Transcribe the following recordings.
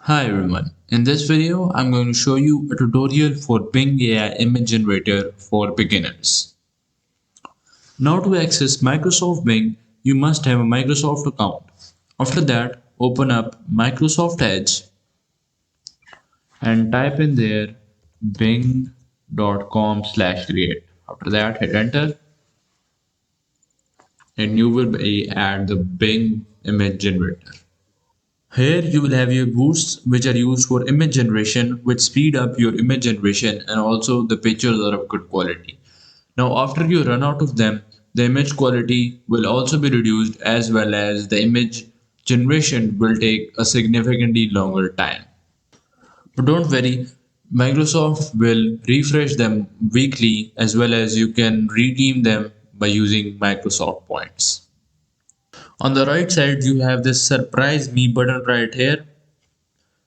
Hi everyone, in this video I'm going to show you a tutorial for Bing AI image generator for beginners. Now to access Microsoft Bing, you must have a Microsoft account. After that, open up Microsoft Edge and type in there bing.com/create. After that, hit enter and you will be at the Bing image generator. Here you will have your boosts which are used for image generation which speed up your image generation and also the pictures are of good quality. Now after you run out of them, the image quality will also be reduced as well as the image generation will take a significantly longer time. But don't worry, Microsoft will refresh them weekly as well as you can redeem them by using Microsoft points. On the right side you have this surprise me button right here.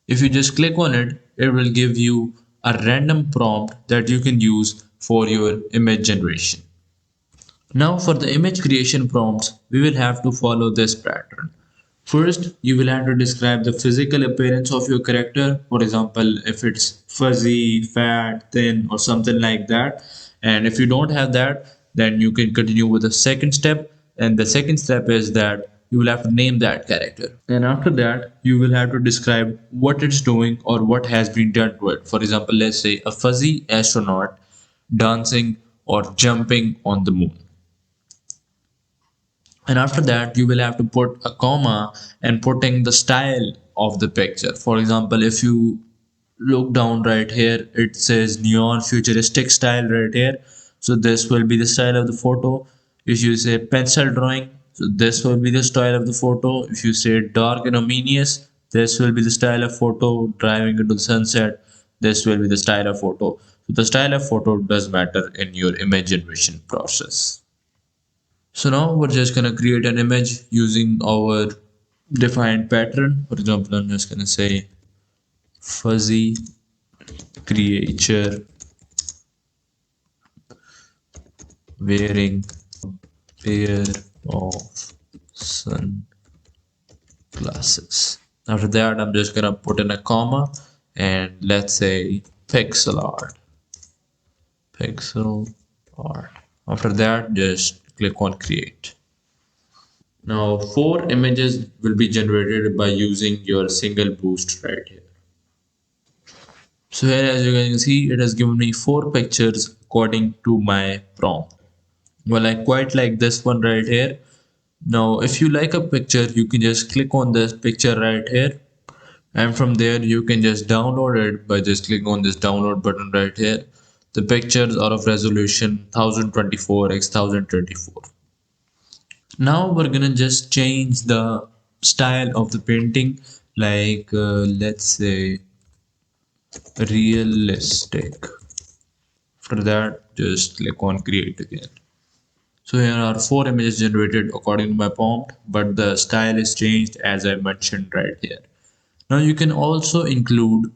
If you just click on it, it will give you a random prompt that you can use for your image generation. Now for the image creation prompts, we will have to follow this pattern. First, you will have to describe the physical appearance of your character. For example, if it's fuzzy, fat, thin, or something like that. And if you don't have that, then you can continue with the second step. And the second step is that you will have to name that character. And after that, you will have to describe what it's doing or what has been done to it. For example, let's say a fuzzy astronaut dancing or jumping on the moon. And after that you will have to put a comma and putting the style of the picture. For example, if you look down right here, it says neon futuristic style right here, so this will be the style of the photo. If you say pencil drawing, so this will be the style of the photo. If you say dark and ominous, this will be the style of photo. Driving into the sunset, this will be the style of photo. So the style of photo does matter in your image generation process. So now we're just gonna create an image using our defined pattern. For example, I'm just gonna say fuzzy creature wearing pair of sunglasses. After that, I'm just gonna put in a comma and let's say pixel art. Pixel art. After that, just click on create. Now, four images will be generated by using your single boost right here. So here as you can see, it has given me four pictures according to my prompt. Well, I quite like this one right here. Now, if you like a picture, you can just click on this picture right here. And from there, you can just download it by just clicking on this download button right here. The pictures are of resolution 1024 x 1024. Now we're gonna just change the style of the painting, like let's say realistic. After that, just click on create again. So here are four images generated according to my prompt, but the style is changed as I mentioned right here. Now you can also include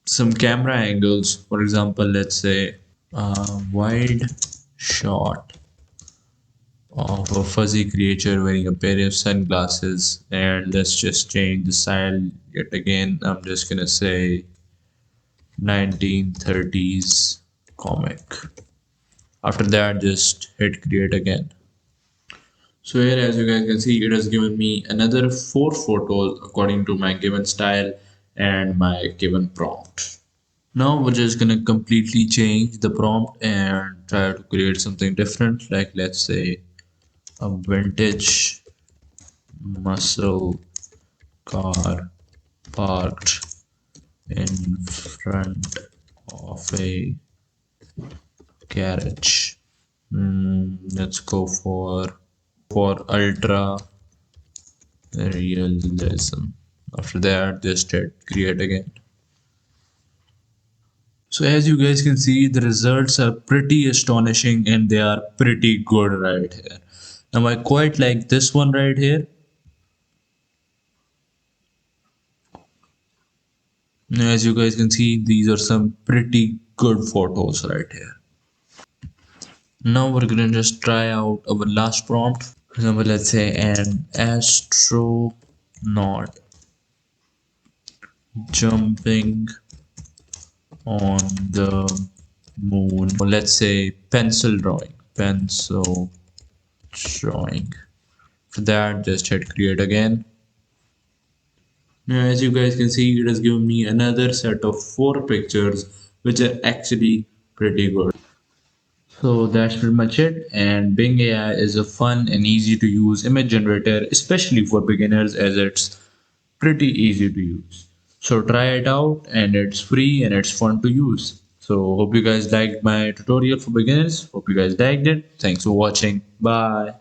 some camera angles. For example, let's say a wide shot of a fuzzy creature wearing a pair of sunglasses, and let's just change the style yet again. I'm just gonna say 1930s comic. After that, just hit create again. So here as you guys can see, it has given me another four photos according to my given style and my given prompt. Now we're just gonna completely change the prompt and try to create something different, like let's say a vintage muscle car parked in front of a garage. Let's go for ultra realism. After that, just hit create again. So as you guys can see, the results are pretty astonishing and they are pretty good right here. Now I quite like this one right here. Now, as you guys can see, these are some pretty good photos right here. Now we're gonna just try out our last prompt. For example, let's say an astronaut Jumping on the moon. Or let's say pencil drawing. Pencil drawing. For that, just hit create again. Now, as you guys can see, it has given me another set of four pictures, which are actually pretty good. So that's pretty much it. And Bing AI is a fun and easy to use image generator, especially for beginners, as it's pretty easy to use. So try it out, and it's free and it's fun to use. So hope you guys liked my tutorial for beginners. Hope you guys liked it. Thanks for watching. Bye.